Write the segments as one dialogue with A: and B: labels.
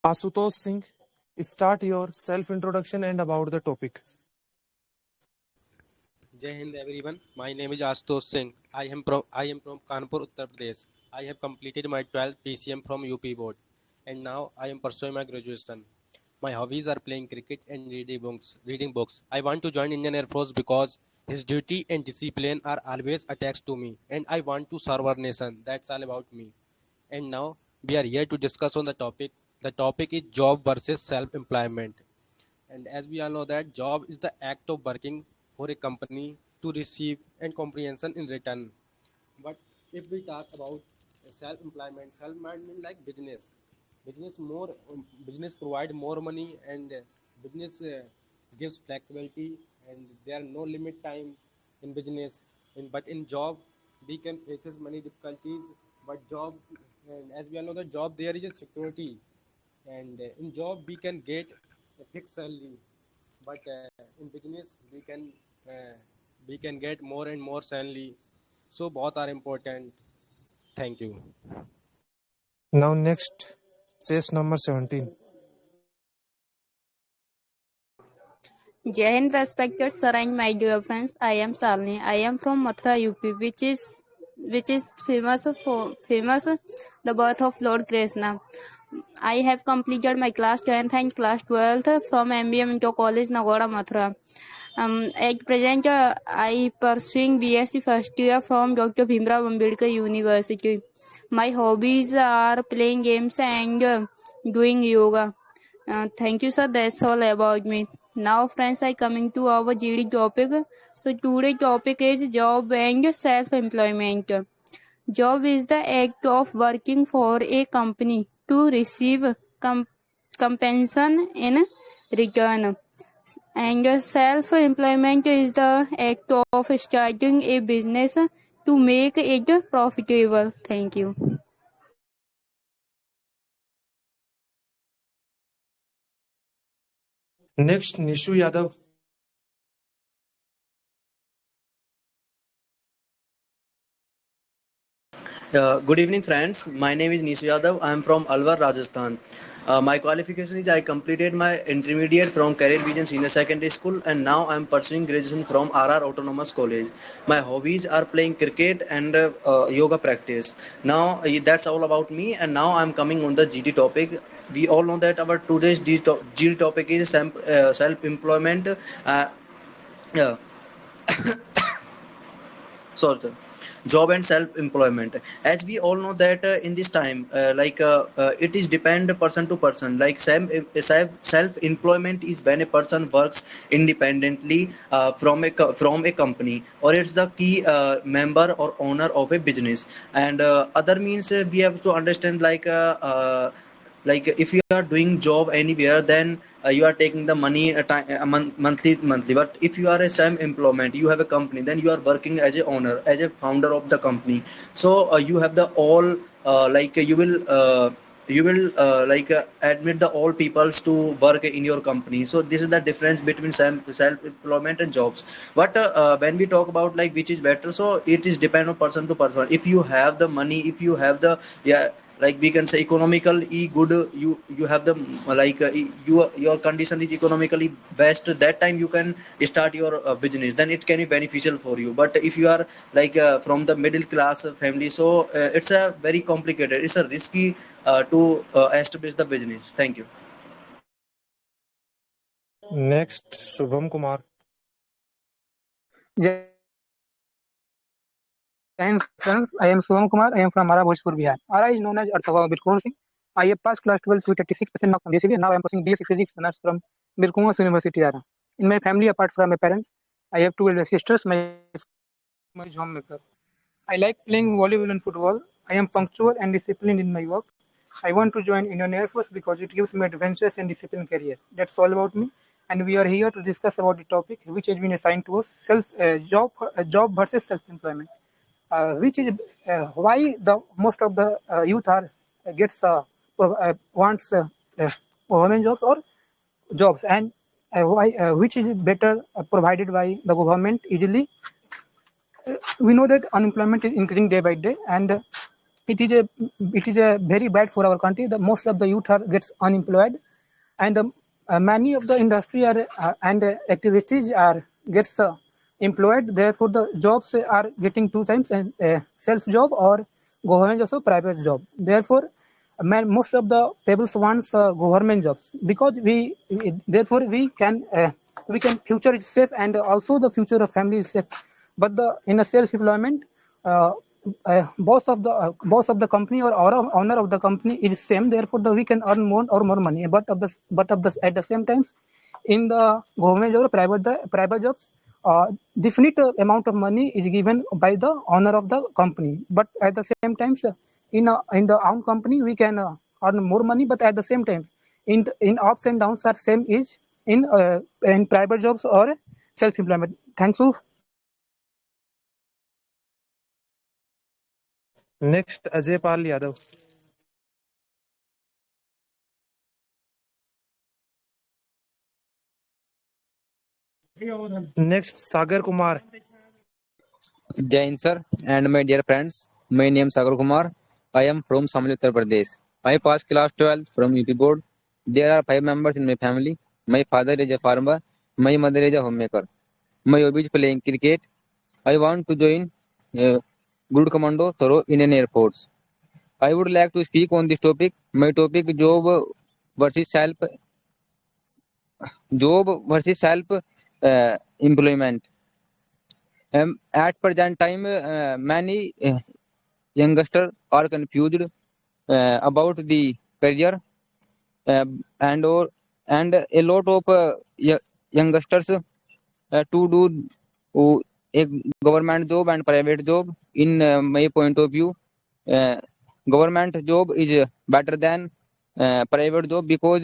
A: Asutosh Singh, start your self-introduction and about the topic.
B: Jai Hind everyone. My name is Ashutosh Singh. I am from Kanpur, Uttar Pradesh. I have completed my 12th PCM from UP board, and now I am pursuing my graduation. My hobbies are playing cricket and reading books. Reading books. I want to join Indian Air Force because his duty and discipline are always attached to me, and I want to serve our nation. That's all about me. And now we are here to discuss on the topic. The topic is job versus self-employment. And as we all know that job is the act of working for a company to receive and comprehension in return. But if we talk about self-employment like business. Business provide more money and business gives flexibility and there are no limit time in business. But in job we can faces many difficulties. But job and as we all know the job there is a security and in job we can get a fixed salary but in business uh, we can get more and more salary, so both are important. Thank you.
A: Now next, chess number 17.
C: Jai Hind, respected sir and my dear friends. I am Salini. I am from Mathura, UP, which is famous the birth of Lord Krishna. I have completed my class 10th and class 12th from MBM Into College, Nagoda, Mathura. At present, I pursuing BSc first year from Dr. Bhimrao Ambedkar University. My hobbies are playing games and doing yoga. Thank you, sir. That's all about me. Now, friends, I coming to our GD topic. So today topic is job and self-employment. Job is the act of working for a company to receive compensation in return. And self-employment is the act of starting a business to make it profitable. Thank you.
A: Next, Nishu Yadav.
D: Good evening, friends. My name is Nishu Yadav. I am from Alwar, Rajasthan. My qualification is I completed my intermediate from Career Vision Senior Secondary School and now I am pursuing graduation from RR Autonomous College. My hobbies are playing cricket and yoga practice. Now that's all about me and now I am coming on the GD topic. We all know that our today's GD topic is self-employment. Yeah. Sorry, sir. Job and self-employment. As we all know that in this time, it is depend person to person. Like self-employment is when a person works independently from a company, or it's the key member or owner of a business. And other means we have to understand like if you are doing job anywhere then you are taking the money monthly, but if you are a same employment, you have a company, then you are working as a owner, as a founder of the company. So you have the all you will admit the all peoples to work in your company. So this is the difference between self employment and jobs. But when we talk about like which is better, so it is depend on person to person. If you have the money, if you have the, yeah, like we can say economically good, you have the your condition is economically best, that time you can start your business, then it can be beneficial for you. But if you are from the middle class family, so it's a very complicated, it's a risky to establish the business. Thank you.
A: Next, Shubham Kumar.
E: And friends, I am Soham Kumar. I am from Mara Bhojpur, Bihar. RI is known as Arthava Birkun Singh. I have passed class 12 with 36% marks from DCB. Now I am pursuing BSc Physics Honors from Birkun University, Ara. In my family, apart from my parents, I have two elder sisters. My homemaker. I like playing volleyball and football. I am punctual and disciplined in my work. I want to join Indian Air Force because it gives me adventures and disciplined career. That's all about me. And we are here to discuss about the topic which has been assigned to us: job versus self-employment. Which is why the most of the youth are gets wants government jobs or jobs, and why which is better provided by the government easily. We know that unemployment is increasing day by day, and it is a very bad for our country. The most of the youth are gets unemployed, and many of the industry are and activities are gets employed. Therefore the jobs are getting two times, and self job or government also private job. Therefore most of the people wants government jobs, because therefore we can future is safe, and also the future of family is safe. But the in a self employment, boss of the company or owner of the company is same. Therefore the we can earn more money. But at the same time, in the government job or private jobs, definite amount of money is given by the owner of the company. But at the same time, in the own company we can earn more money. But at the same time, in ups and downs are same is in private jobs or self employment. Thanks you.
A: Next, Ajay Pal Yadav. Next, Sagar Kumar.
F: Jain sir and my dear friends, my name is Sagar Kumar. I am from Samli, Uttar Pradesh. I passed class 12th from UP board. There are 5 members in my family. My father is a farmer. My mother is a homemaker. My hobby is playing cricket. I want to join Good Commando through Indian Air Force. I would like to speak on this topic. My topic versus self job versus self employment. At present time, many youngsters are confused about the career, uh, and or and a lot of youngsters to do a government job and private job. In my point of view, uh, government job is better than private job, because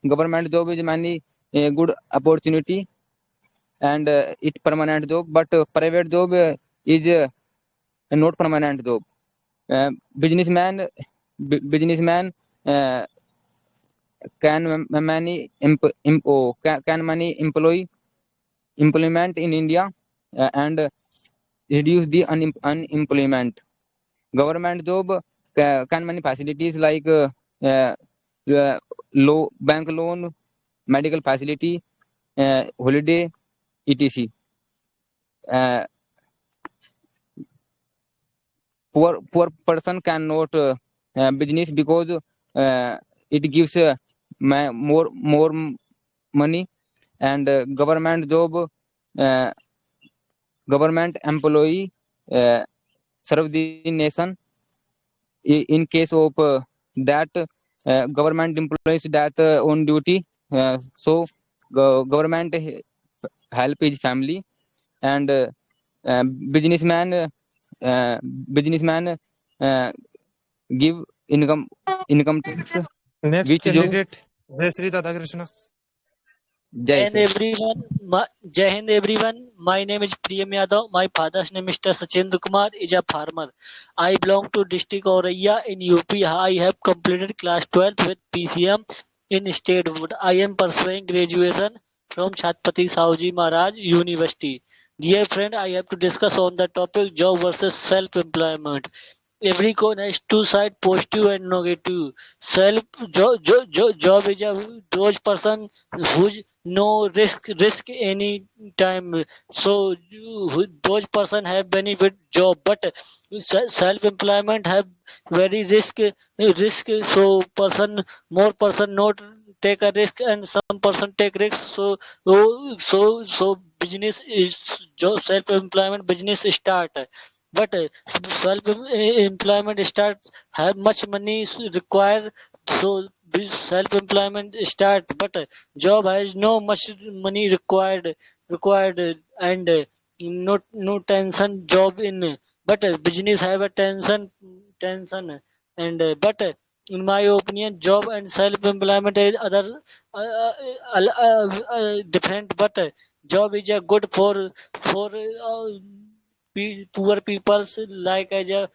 F: government job is many good opportunity, and it permanent job. But private job is not permanent job. uh, businessman businessman uh, can many employment in India, and reduce the unemployment. Government job can many facilities like uh, low bank loan, medical facility, holiday, etc. uh, poor person cannot business, because it gives more money. And uh, government employee serve the nation. In case of that government employees that on duty, so government help his family. And uh, businessman uh, businessman uh, give income tax,
A: Next
F: which job.
A: candidate, Jayashree Krishna.
F: Jai
G: Jai Hind
F: Shri.
G: everyone. Jai Hind everyone. My name is Priyam Yadav. My father's name is Mr. Sachendra Kumar. Is a farmer. I belong to district Auraiya in UP. I have completed class 12th with PCM in State Board. I am pursuing graduation from Chhatrapati Sahiji Maharaj University. Dear friend, I have to discuss on the topic job versus self-employment. Every coin has two sides, positive and negative. Job is a those person who's no risk any time. So those person have benefit job, but self employment have very risk. So more person not take a risk, and some person take risk. So business is self employment business start. But self employment start have much money require. So self employment start, but job has no much money required, and no tension job in. But business have a tension. And but in my opinion, job and self employment is other different. But job is a good for poor peoples, like as a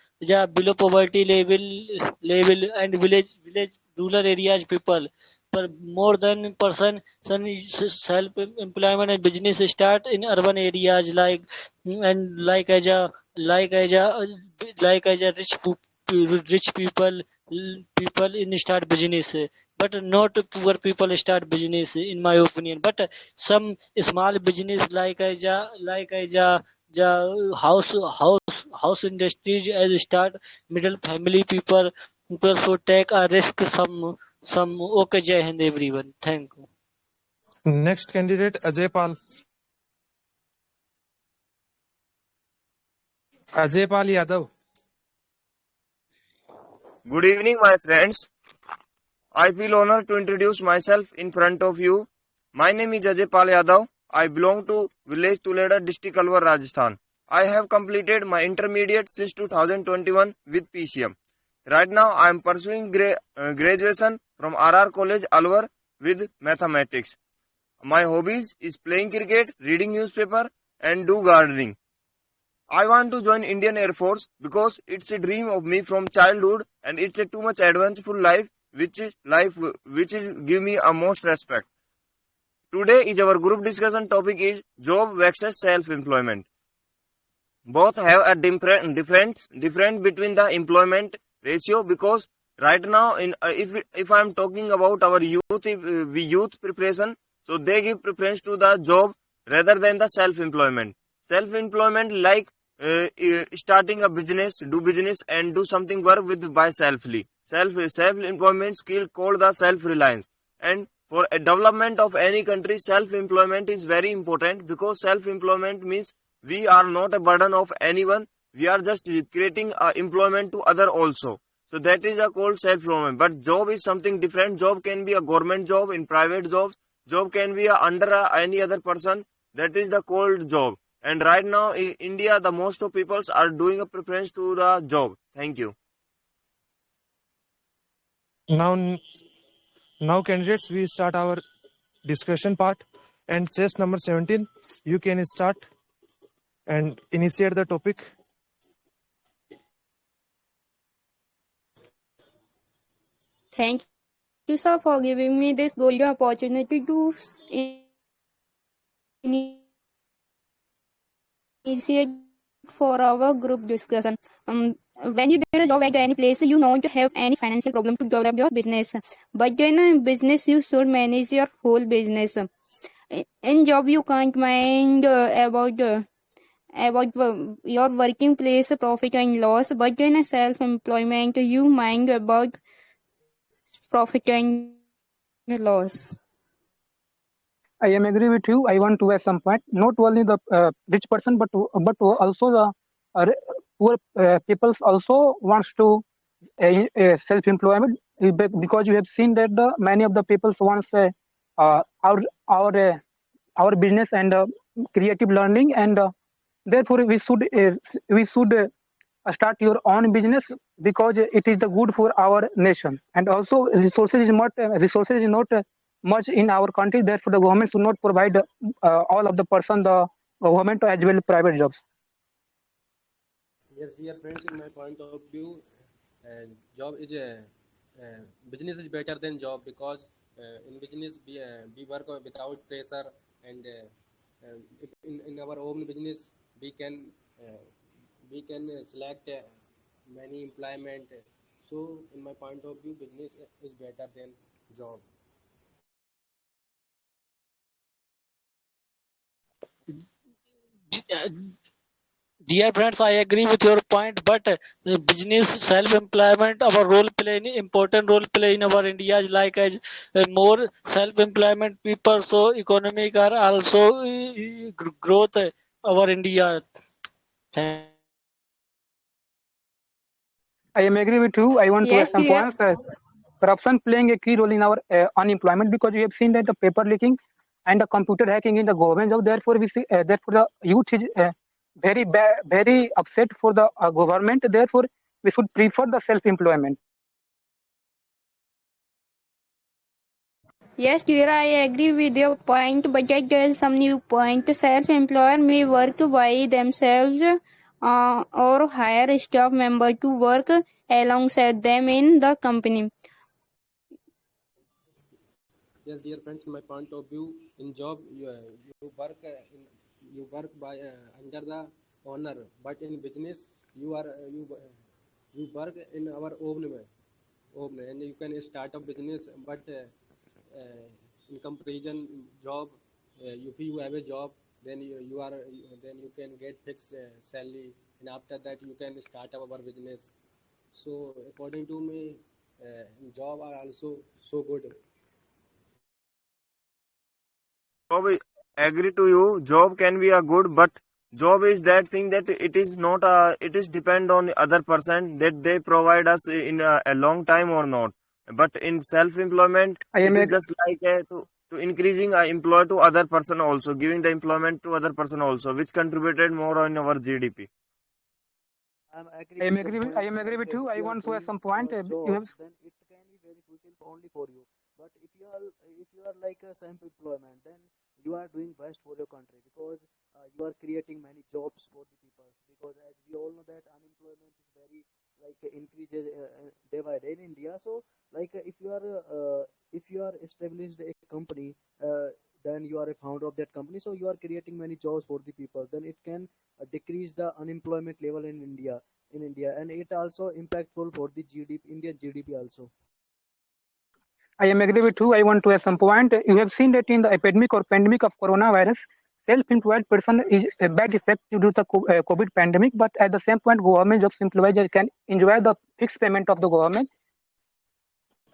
G: below poverty level and village rural areas people. But more than person self employment and business start in urban areas, like and like as a like as a rich rich people in start business, but not poor people start business in my opinion. But some small business like house industries as start middle family people should take a risk some. Okay, Jai Hind everyone, thank you.
A: Next candidate, Ajay Pal. Ajay Pal Yadav.
H: Good evening, my friends. I feel honored to introduce myself in front of you. My name is Ajay Pal Yadav. I belong to village Tuleda, district Alwar, Rajasthan. I have completed my intermediate since 2021 with PCM. Right now, I am pursuing graduation from RR College, Alwar with mathematics. My hobbies is playing cricket, reading newspaper, and do gardening. I want to join Indian Air Force because it's a dream of me from childhood, and it's a too much adventureful life which is give me a most respect. Today is our group discussion topic is job versus self-employment. Both have a difference between the employment ratio, because right now if I am talking about our youth preparation, so they give preference to the job rather than the self-employment. Self-employment like starting a business, do business and do something work with by selfly. Self-employment skill called the self-reliance. And for a development of any country, self-employment is very important, because self-employment means we are not a burden of anyone. We are just creating employment to other also. So that is called self-employment. But job is something different. Job can be a government job, in private jobs. Job can be under any other person. That is the called job. And right now in India, the most of people are doing a preference to the job. Thank you.
A: Now, candidates, we start our discussion part. And chess number 17, you can start and initiate the topic.
C: Thank you, sir, for giving me this golden opportunity to initiate for our group discussion. When you get a job at any place, you don't have any financial problem to develop your business. But in a business, you should manage your whole business. In job, you can't mind about your working place profit and loss, but in a self-employment, you mind about profit and loss.
E: I am agree with you. I want to add some point. Not only the rich person, but also the poor people also wants to self-employment, because you have seen that the many of the people wants our our business and creative learning, and therefore we should start your own business, because it is the good for our nation. And also resources is not much in our country, therefore the government should not provide all of the person the government as well private jobs.
B: Yes, dear friends, in my point of view, job is business is better than job, because in business we work without pressure, and in our own business we can select many employment. So in my point of view, business is better than job.
G: Dear friends, I agree with your point, but business self-employment, our role play important role play in our India is like as more self-employment people, so economic are also growth our India. Thank
E: I am agree with you. I want to add
C: Yes,
E: some
C: dear.
E: points. Corruption playing a key role in our unemployment, because we have seen that the paper leaking and the computer hacking in the government job. Therefore, we see therefore the youth is very upset for the government. Therefore, we should prefer the self-employment.
C: Yes, dear, I agree with your point, but I there's some new point. Self-employer may work by themselves or hire a staff member to work alongside them in the company.
B: Yes, dear friends, in my point of view, in job you work by under the owner, but in business you are you work in our own and you can start a business, but in comparison job, if you have a job, then then you can get fixed salary, and after that you can start up our business. So according to me, job are also so good.
H: Job, agree to you. Job can be a good, but job is that thing that it is not a. It is depend on other person that they provide us in a long time or not. But in self-employment,
E: I
H: it
E: am
H: is
E: ag-
H: just like to increasing employ to other person also, giving the employment to other person also, which contributed more on our GDP.
D: I'm agree with your
E: I
D: point.
E: am agree
D: Like
E: with you.
D: if
E: I
D: you are
E: want to add
D: doing
E: some point. You have
D: jobs, then it can be very crucial only for you. But if you are like a self-employment, then you are doing best for your country because you are creating many jobs for the people. Because as we all know that unemployment is very like increases day by day in India. So like if you are established a company, then you are a founder of that company. So you are creating many jobs for the people. Then it can decrease the unemployment level in India, and it also impactful for the GDP, Indian GDP also.
E: I am agree with you. I want to add some point. You have seen that in the epidemic or pandemic of coronavirus, self-employed person is a bad effect due to the COVID pandemic. But at the same point, government jobs employees can enjoy the fixed payment of the government.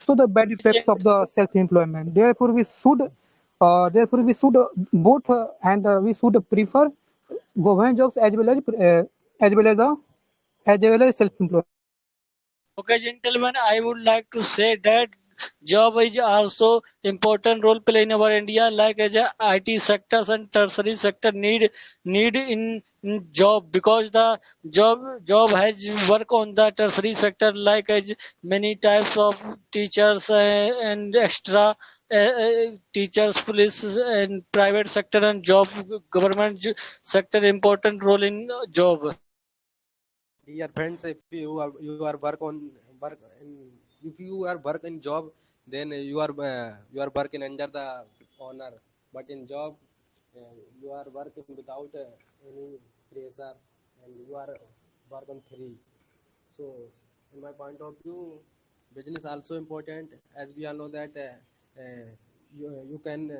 E: So the bad effects of the self-employment. Therefore we should both and we should prefer government jobs as well as the as well as self-employed.
G: Okay, gentlemen, I would like to say that job is also important role play in our India, like as a IT sectors and tertiary sector need in job, because the job has work on the tertiary sector, like as many types of teachers and extra teachers, police and private sector and job, government sector important role in job.
B: Dear friends, if you are work in if you are work in job, then you are working under the owner. But in job, you are working without any pressure, and you are work on free. So, in my point of view, business also important, as we all know that you can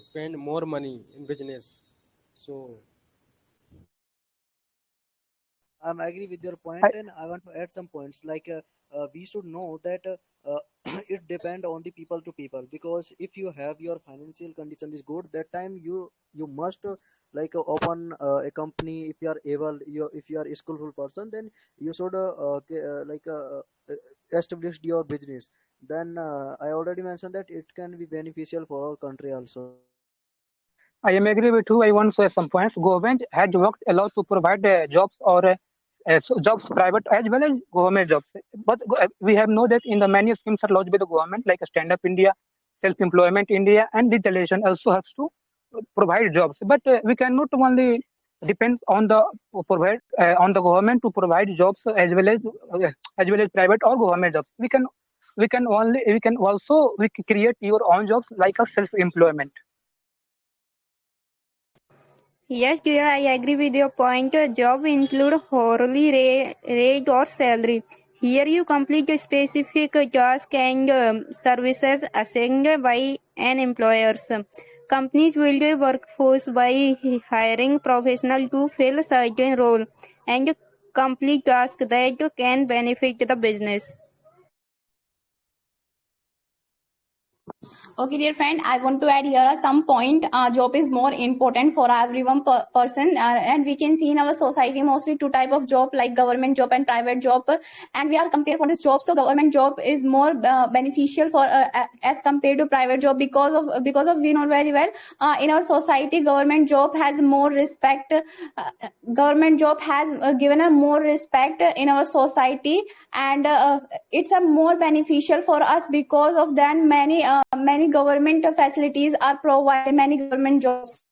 B: spend more money in business. So,
D: I'm agree with your
E: I,
D: point, and I want to add some points. Like we should know that it depend on the people to people, because if you have your financial condition is good, that time you must open a company. If you are able, if you are a skillful person, then you should establish your business. Then I already mentioned that it can be beneficial for our country also.
E: I am agree with you. I want to say some points. Government has worked a lot to provide jobs or jobs private as well as government jobs. But we have know that in the many schemes are launched by the government like Stand Up India, Self-Employment India, and digitalization also has to provide jobs. But we cannot only depend on the provide on the government to provide jobs as well as private or government jobs. We can also we can create your own jobs like a self-employment.
C: Yes, dear, I agree with your point. Job include hourly rate or salary. Here you complete a specific task and services assigned by an employers. Companies build a workforce by hiring professionals to fill certain role and complete tasks that can benefit the business.
I: Okay, dear friend, I want to add here are some point. Job is more important for everyone person, and we can see in our society mostly two type of job, like government job and private job. And we are compared for this job, so government job is more beneficial for as compared to private job, because of we know very well in our society government job has more respect. Government job has given a more respect in our society, and it's a more beneficial for us, because of then many government facilities are provided, many government jobs.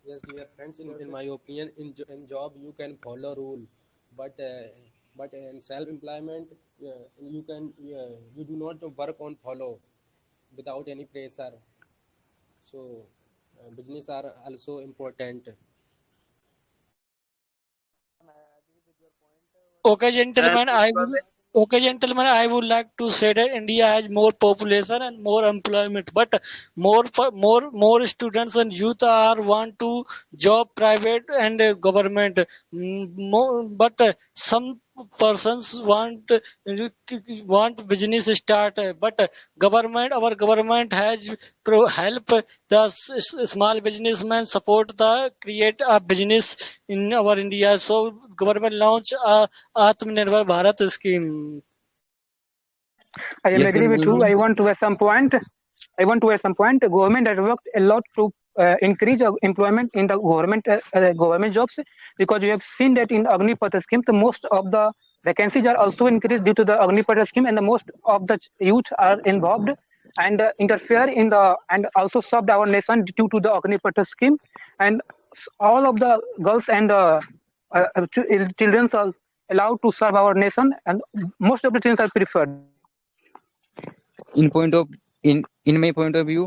B: yes, dear friends. In my opinion, in job you can follow rule, but But in self-employment, you do not work on follow without any pressure. So business are also important.
G: Okay,
H: And
G: gentlemen, I would like to say that India has more population and more employment, but more students and youth are want to job private and government. But some persons want business start, but our government has help the small businessmen support the create a business in our India. So government launch a Atmanirbhar Bharat scheme.
E: I am
F: Yes,
E: agree with you. I want to add some point. The government has worked a lot to increase employment in the government jobs, because we have seen that in Agnipath scheme, the most of the vacancies are also increased due to the Agnipath scheme, and the most of the youth are involved and interfere in the and also served our nation due to the Agnipath scheme, and all of the girls and children are allowed to serve our nation, and most of the children are preferred.
F: in point of in my point of view,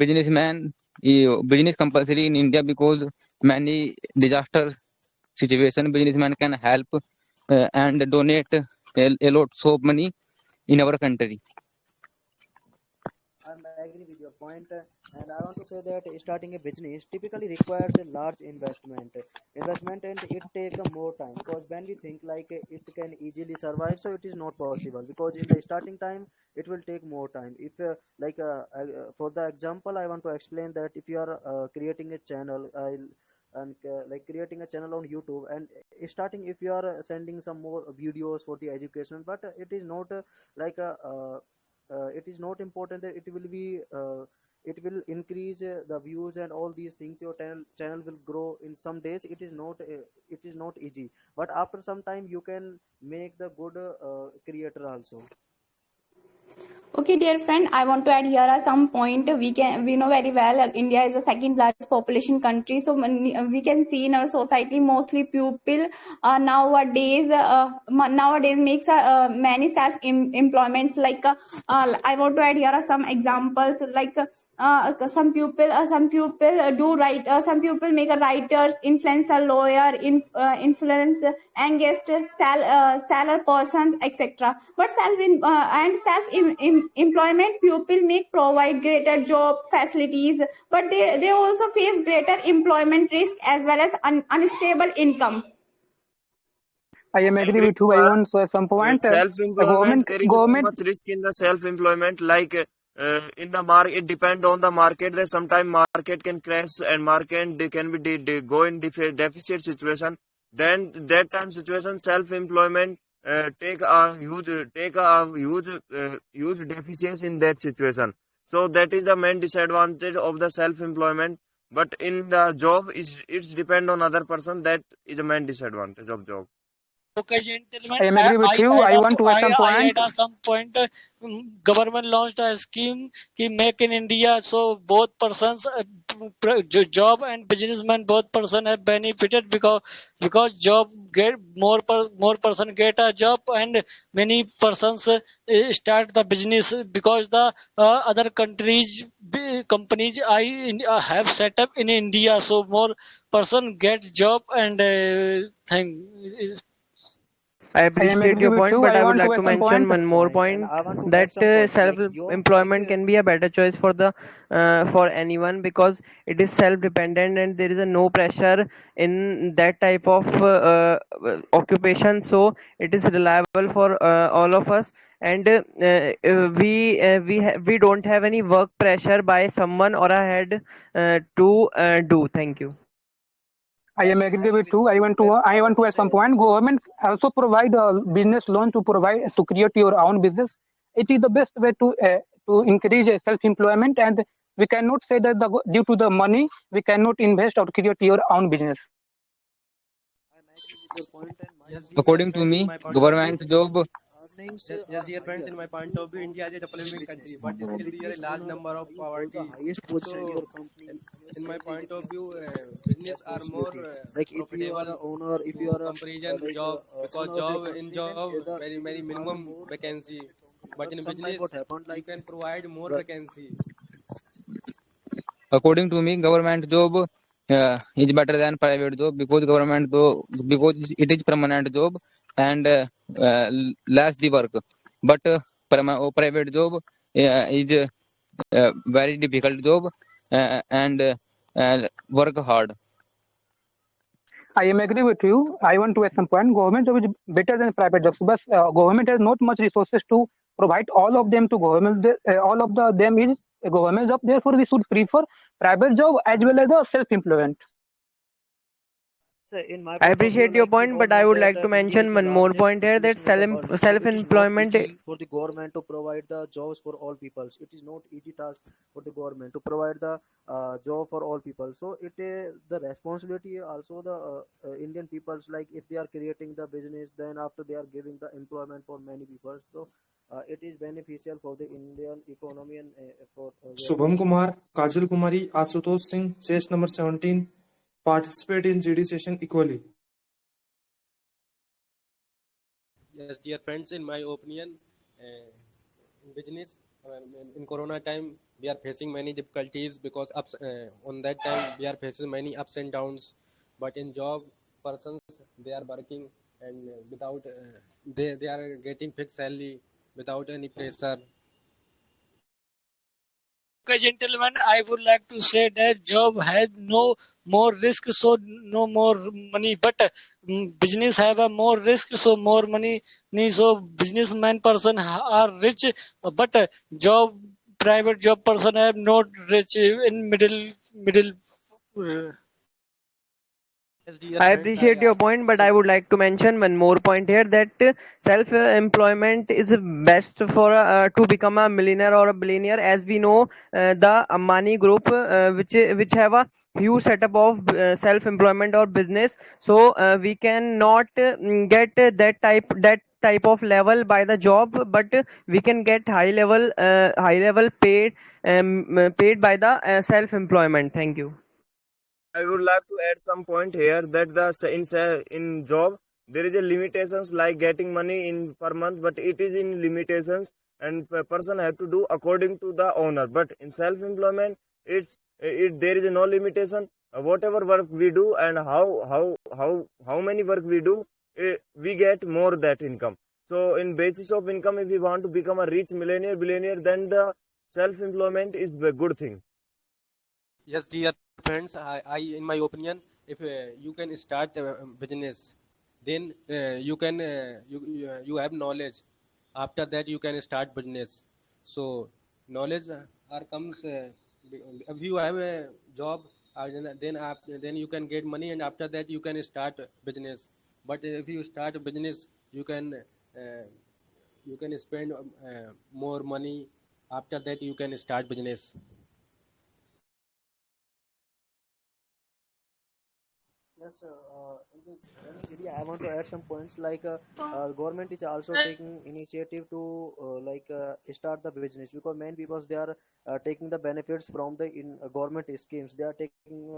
F: business compulsory in India because many disaster situation businessman can help and donate a lot of money in our country.
D: I agree with your point, and I want to say that starting a business typically requires a large investment, and it take more time, because when we think like it can easily survive, so it is not possible, because in the starting time it will take more time. If for the example, I want to explain that if you are creating a channel, and like creating a channel on YouTube, and starting if you are sending some more videos for the education, but it is not like a it is not important that it will increase the views and all these things. Your channel will grow in some days. It is not easy, but after some time you can make the good creator also.
I: Okay, dear friend, I want to add here are some point. We know very well India is the second largest population country. So we can see in our society mostly people nowadays makes many self employments. I want to add here are some examples some people do write some people make a writers, influencer, lawyer, influence and guest seller persons, etc. But employment people make provide greater job facilities, but they also face greater employment risk as well as unstable income.
E: I am
H: I
E: agree
H: agree,
E: with you. I
H: Kumar.
E: want to add some point.
H: Self-employment, there is so much risk in the self-employment. In the market, it depend on the market. That sometimes market can crash and market they can be go in deficit situation. Then that time situation, self-employment take a huge deficit in that situation. So that is the main disadvantage of the self-employment. But in the job, it's depend on other person. That is the main disadvantage of job.
G: Okay, gentlemen,
E: I am agree with you. I want to add some
G: I
E: point.
G: add some point. Government launched a scheme ki Make in India, so both persons, job and businessman, both person have benefited because job get more person get a job, and many persons start the business because the other companies have set up in India, so more person get job and thing.
A: I
E: I am
A: appreciate
E: agree
A: your
E: with
A: point,
E: you.
A: but
E: I
A: I would
E: want to
A: like
E: add
A: to
E: some
A: mention
E: point.
A: one more
D: And
A: point
D: I want to add
A: that
D: some points like your
A: self-employment can be a better choice for anyone because it is self-dependent and there is a no pressure in that type of occupation. So it is reliable for all of us, and we don't have any work pressure by someone or a head to do. Thank you.
E: I am agree
D: agree
E: with
D: with
E: you.
D: you, and
E: I
D: I
E: want
D: want
E: to
D: to
E: add
D: say
E: some point. Government also provide a business loan to create your own business. It is the best way to increase self-employment, and we cannot say that due to the money we cannot invest or create your own business.
D: I'm agree with your point, and my
B: Yes,
D: opinion
B: dear
F: According to
B: friends, in
F: me,
B: my point of view,
F: government job
B: Yes, dear friends, in my point of view, India is a developing country, but still there are a large number of poverty. So, in, in my point of view, business are more profitable to comparison job because job in job very minimum vacancy, but in business you can provide more vacancy.
F: According to me, government job is better than private job because because it is permanent job and less the work. But private job is very difficult job and work hard.
E: I am agree with you. I want to add some point. Government job is better than private jobs, but government has not much resources to provide all of them to government. All of them is a government job. Therefore, we should prefer private job as well as a self-employment.
D: So in my
A: I
D: point of view,
A: appreciate your
D: like we
A: point,
D: all
A: but I
D: know
A: would
D: that
A: like to
D: India is
A: mention
D: the
A: one more
D: largest
A: point here that
D: population in the world. So it is not
A: self-employment.
D: easy for the government to provide the jobs for all people. It is not easy task for the government to provide the job for all people. So it the responsibility also the Indian peoples, like if they are creating the business, then after they are giving the employment for many people. So it is beneficial for the Indian economy and for their
J: Shubham Kumar, Kajal Kumari, Asutosh Singh, chest number 17, participate in GD session equally.
B: Yes, dear friends, in my opinion, in business, in Corona time, we are facing many difficulties because on that time we are facing many ups and downs. But in job, persons they are working and without they are getting fixed salary without any pressure.
G: Okay, gentlemen, I would like to say that job has no more risk, so no more money. But business have a more risk, so more money. So businessman person are rich, but job private job person have not rich in middle. Uh,
B: Yes, dear
A: I
B: friends,
A: appreciate your point, but I would like to mention one more point here that self-employment is best for to become a millionaire or a billionaire. As we know, the Ambani Group, which have a huge setup of self-employment or business, so we cannot get that type of level by the job, but we can get high level paid by the self-employment. Thank you.
H: I would like to add some point here that in job there is a limitations like getting money in per month, but it is in limitations and person have to do according to the owner. But in self-employment, there is no limitation. Whatever work we do and how many work we do, we get more that income. So in basis of income, if we want to become a rich millionaire, billionaire, then the self-employment is a good thing.
B: yes, dear friends, in my opinion, if you can start a business, then you have knowledge. After that, you can start business. So knowledge are comes if you have a job, then you can get money, and after that you can start business. But if you start a business, you can spend more money. After that, you can start business.
D: Yes, in the GD, I want to add some points like government is also taking initiative to start the business because many people they are taking the benefits from the in government schemes. They are taking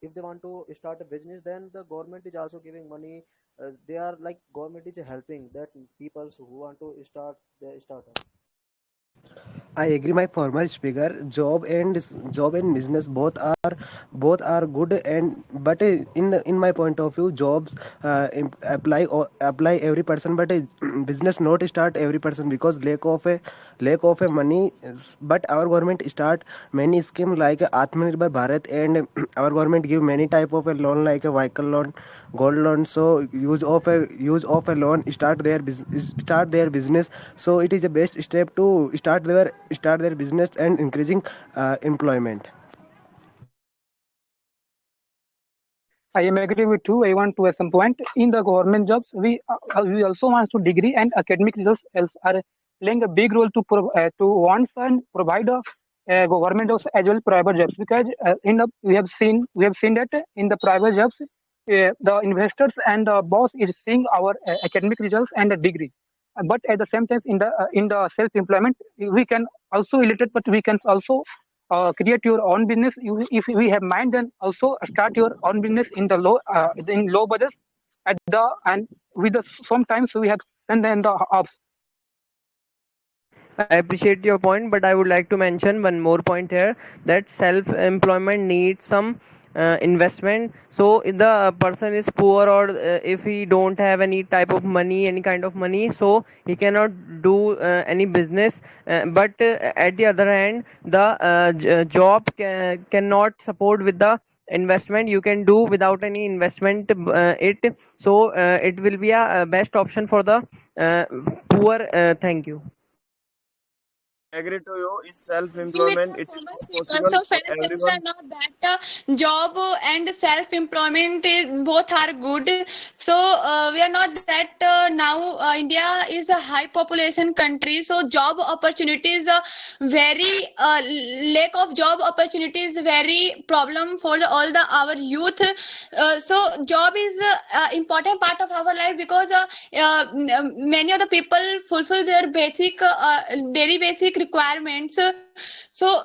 D: if they want to start a business, then the government is also giving money. They are like government is helping that people who want to start their startup.
K: I agree my former speaker. Job and business both are good, and but in my point of view, jobs apply every person, but business not start every person because lack of a money. But our government start many scheme like Atmanirbhar Bharat, and our government give many type of a loan like a vehicle loan, gold loan. So use of a loan start their business. So it is the best step to start their business and increasing employment.
E: I am agree with you. I want to at some point in the government jobs, we also want to degree and academic results are playing a big role to want and provide government jobs as well private jobs because we have seen that in the private jobs the investors and the boss is seeing our academic results and the degree. but at the same time, in the self-employment, we can also illiterate, but we can also create your own business. If we have mind, then also start your own business in low budgets at the and with the sometimes we have and then the ups.
A: I appreciate your point, but I would like to mention one more point here, that self-employment needs some investment. So if the person is poor, or if he don't have any type of money, any kind of money, so he cannot do any business. But at the other hand, the job cannot support with the investment. You can do without any investment it. So it will be a best option for the uh, poor. Thank you.
H: Agree to you. In
I: Agree with
H: self-employment,
I: your
H: it is
I: comment,
H: not
I: because
H: possible
I: so
H: for
I: finance are
H: everyone.
I: not that job and self-employment both are good. So we are not that now India is a high population country, so job opportunities very lack of job opportunities very problem for all the our youth. So job is important part of our life, because many of the people fulfill their basic daily basic requirements. So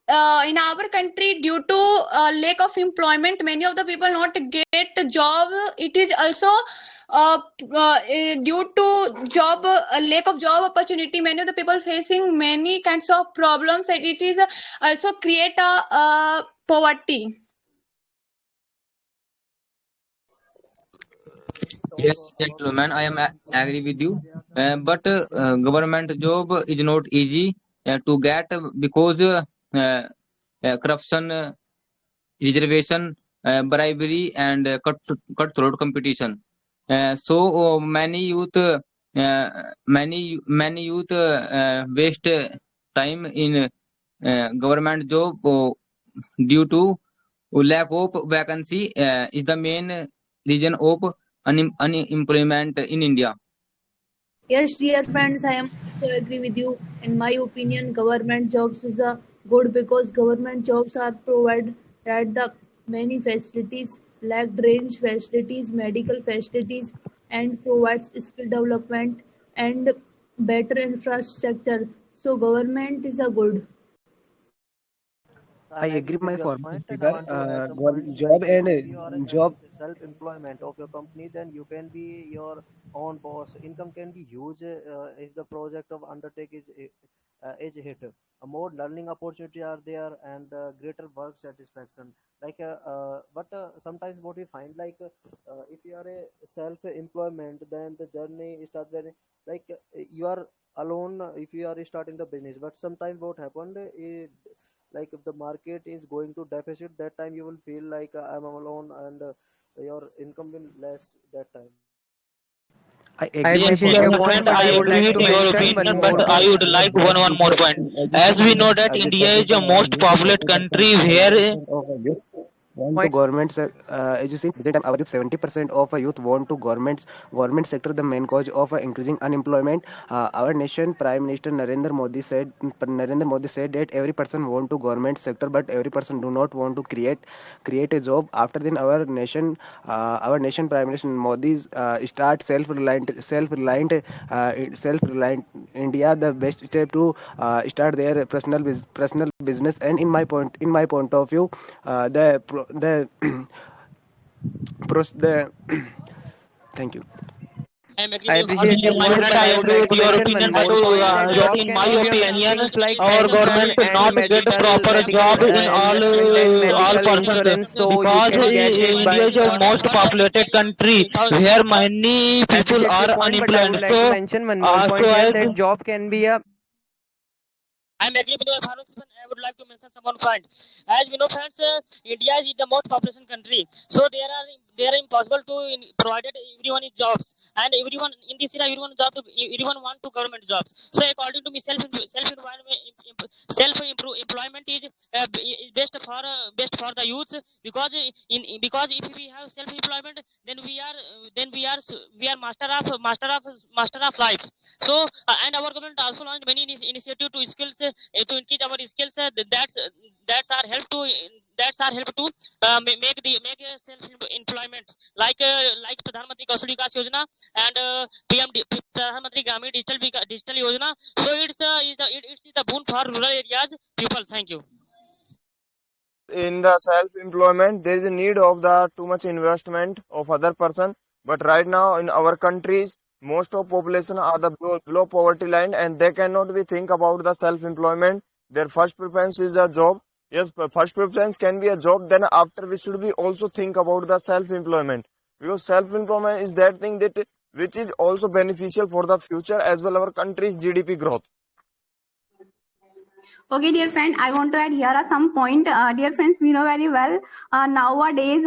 I: in our country, due to lack of employment, many of the people not get a job. It is also due to job lack of job opportunity. Many of the people facing many kinds of problems, and it is also create a poverty.
F: Yes, gentlemen, I am agree with you. But government job is not easy to get because corruption, reservation, bribery, and cutthroat competition. So many youth waste time in government job due to lack of vacancy is the main reason of unemployment in India.
L: Yes, dear friends, I am also agree with you. In my opinion, government jobs is a good because government jobs are provided the many facilities like drainage facilities, medical facilities, and provides skill development and better infrastructure. So government is a good.
K: I agree my former speaker. Job and job self-employment of your company, then you can be your own boss. Income can be huge if the project of undertake is hit. More learning opportunity are there, and greater work satisfaction. But sometimes what we find, if you are a self-employment, then the journey starts very you are alone if you are starting the business. But sometimes what happened is, if the market is going to deficit, that time you will feel like I'm alone, and your income will less that time. I
A: I
K: agree my
G: Yes,
A: appreciate
G: dear
A: your
K: former
A: point,
G: friend,
A: but
G: I
A: I would
G: agree
A: like
G: with
A: to
G: your
A: mention one
G: opinion, but
A: more
G: I
A: point.
G: would like one more point. As we know that India is a most populous country where
K: Want to as you see, present time our youth, 70% of youth want to government sector, the main cause of increasing unemployment. Our nation Prime Minister Narendra Modi said that every person want to government sector, but every person do not want to create a job. After then our nation Prime Minister Modi start self reliant India, the best step to start their personal business. And in my point of view, the the thank you.
G: I am agree
A: I
G: with
A: appreciate your
G: my
A: point,
G: friend.
A: but
G: I
A: I would
G: agree
A: like
G: with
A: to
G: your
A: mention one
G: opinion, but
A: more point, that job
G: in
A: can
G: my
A: be a many
G: opinion,
A: things like
G: our
A: pension
G: government
A: and
G: not get proper
A: medical
G: job in
A: investment and
G: all
A: medical
G: persons
A: insurance, so you
G: because
A: can get it
G: India
A: by.
G: is a most populated country where many
A: I
G: people
A: appreciate your
G: are
A: point, but I would
G: unemployed.
A: like to
G: So,
A: mention one more
G: so
A: point here,
G: as
A: that job can be a.
G: I'm agree with your Farooq, I would like to mention some one point. As we know, friends, India is the most population country, so they are impossible to provide everyone is jobs, and everyone in this era everyone want to government jobs. So according to me, self employment is best for the youth, because because if we have self employment, then we are master of life. So and our government also launched many initiative to skills to increase our skills. That's our help to
M: that's our help to make self employment like Pradhan Mantri Kaushal Vikas Yojana and Pradhan Mantri Gramin Digital Yojana. So it's the boon for rural areas people. Thank you.
H: In the self-employment, there is a need of the too much investment of other person. But right now in our countries, most of population are the below poverty line, and they cannot be think about the self-employment. Their first preference is the job. Yes, first preference can be a job. Then after we should be also think about the self-employment, because self-employment is that thing that which is also beneficial for the future as well our country's GDP growth.
I: Okay, dear friend, I want to add here are some point. Dear friends, we know very well nowadays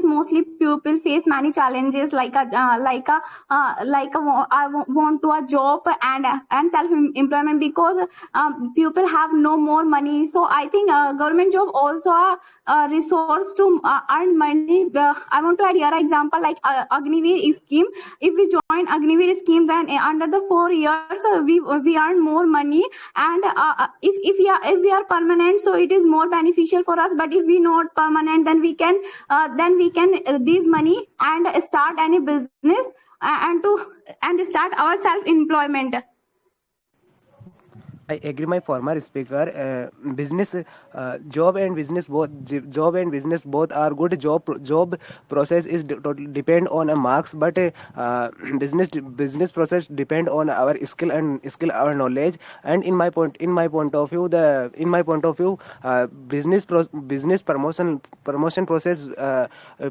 I: mostly people face many challenges I want to a job and self employment because people have no more money. So I think government job also a resource to earn money. I want to add here an example like Agniveer scheme. If we join Agniveer scheme, then under the 4 years we earn more money. And if we are permanent, so it is more beneficial for us. But if we not permanent, then we can these money and start any business and start our self employment.
K: I agree my former speaker. Business, job and business both are good. Job process is totally depend on a marks, but business process depend on our skill our knowledge. And in my point of view, business promotion process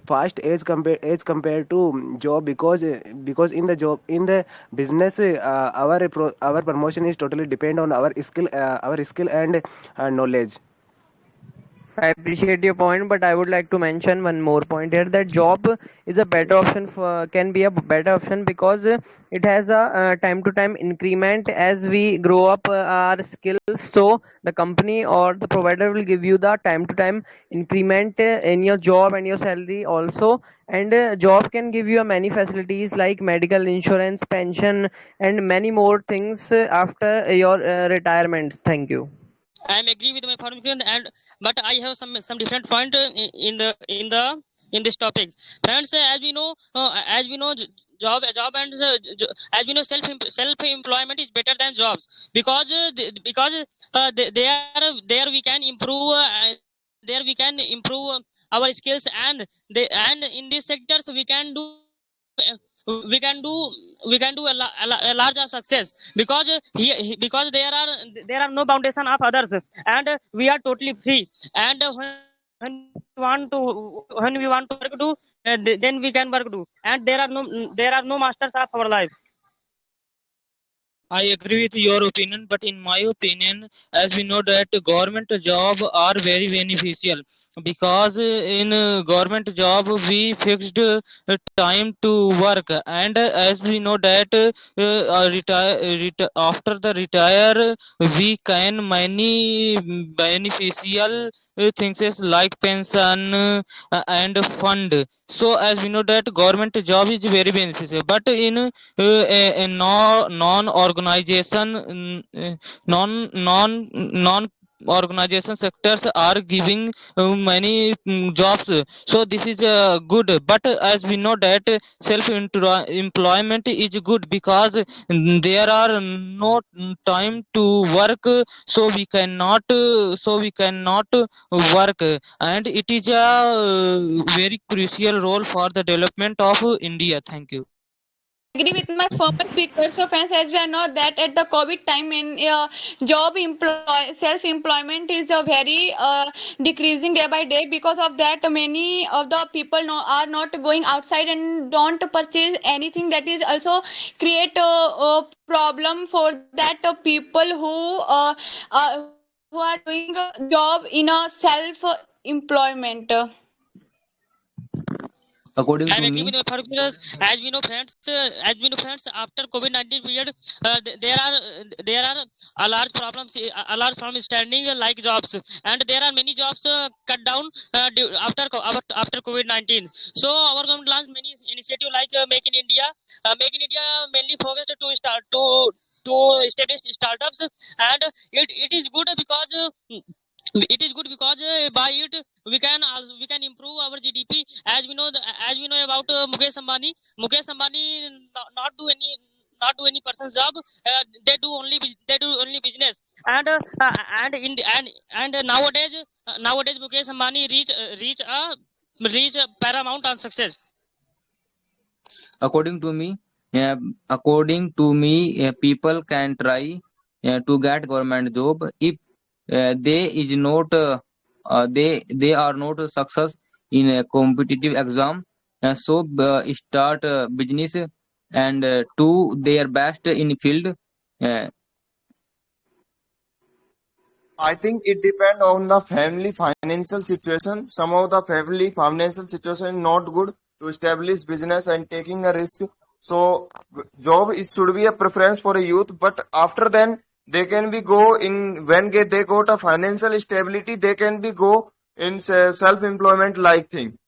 K: fast as compared to job, because in the business our promotion is totally depend on our skill and knowledge.
A: I appreciate your point, but I would like to mention one more point here, that job is a better option can be a better option because it has a time to time increment as we grow up our skills. So the company or the provider will give you the time to time increment in your job and your salary also. And job can give you many facilities like medical insurance, pension, and many more things after your retirement. Thank you.
M: I am agree with my formation, and but I have some different point in this topic, friends. As we know, job and as we know, self employment is better than jobs because there we can improve our skills, and in these sectors uh, we can do a large of success because because there are no foundation of others, and we are totally free. And when we want to work do, then we can work do, and there are no masters of our life.
F: I agree with your opinion, but in my opinion, as we know that government job are very beneficial because in government job we fixed time to work, and as we know that after the retire we can many beneficial things is like pension and fund. So as we know that government job is very beneficial, but in non organization non organization sectors are giving many jobs. So this is good, but as we know that self employment is good because there are no time to work, so we cannot work, and it is a very crucial role for the development of India. Thank you.
C: Agree with my former speaker. So, friends, as we know that at the COVID time, in self employment is a very decreasing day by day. Because of that, many of the people are not going outside and don't purchase anything. That is also create a problem for that people who are doing a job in a self employment.
F: According
M: I
F: to
M: agree
F: me,
M: with your purposes. As we know, friends, after COVID-19 period, there are a large problem standing like jobs, and there are many jobs cut down after COVID-19. So our government launched many initiatives like Make in India mainly focused to establish startups, and it is good because it is good because by it we can improve our GDP. As we know about Mukesh Ambani. Mukesh Ambani not do any person's job. They do only business. And nowadays Mukesh Ambani reach a paramount on success.
F: According to me, people can try to get government job if they is not they are not success in a competitive exam. So start business and do their best in field. Uh,
H: I think it depends on the family financial situation. Some of the family financial situation not good to establish business and taking a risk. So job is should be a preference for a youth, but after then they can be go in when they got a financial stability, they can be go in self-employment like thing.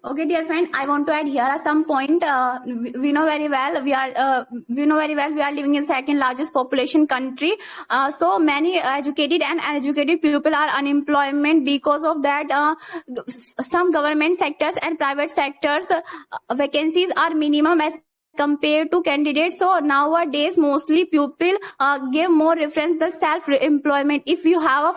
I: Okay, dear friend, I want to add here are some point. We know very well we are living in second largest population country. So many educated and uneducated people are unemployment. Because of that, some government sectors and private sectors vacancies are minimum as compared to candidates. So nowadays mostly people give more reference the self employment. If you have a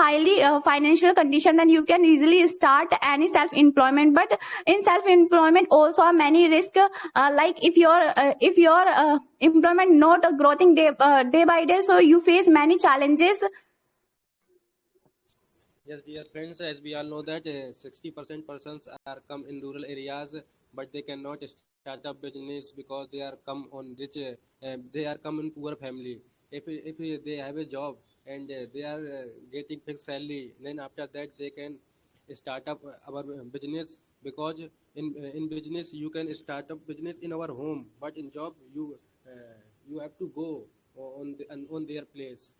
I: highly financial condition, then you can easily start any self employment. But in self employment also are many risks, like if your employment not growing day by day, so you face many challenges.
B: Yes, dear friends, as we all know that 60% persons are come in rural areas, but they cannot start up business because they are come on rich, they are come in poor family. If they have a job and they are getting fixed salary, then after that they can start up our business, because in business you can start up business in our home, but in job you have to go on their place.